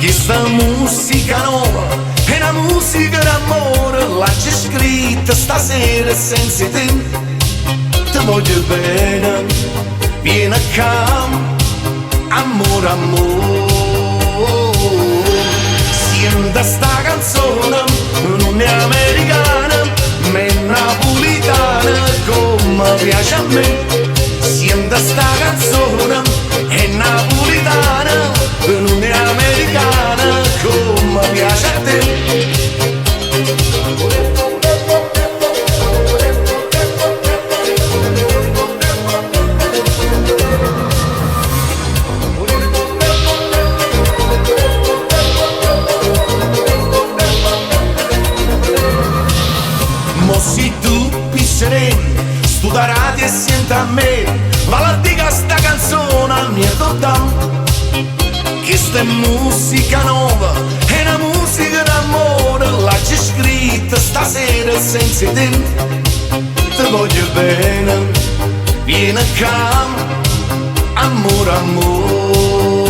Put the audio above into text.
Questa musica nuova è una musica d'amore, l'ha già scritta stasera senza te. Ti voglio bene, vieni acá, amore, amore. Senta sta canzone, non è americana, ma è napolitana come piace a me. Senta sta canzone, è napolitana, non è americana come piace a te. Se tu PICCERE, studarati e senti a me, ma la dica sta canzone al mio dottam. Questa è musica nuova, è una musica d'amore, l'ha già scritta stasera senza te. Ti voglio bene, vieni acá, amore, amore.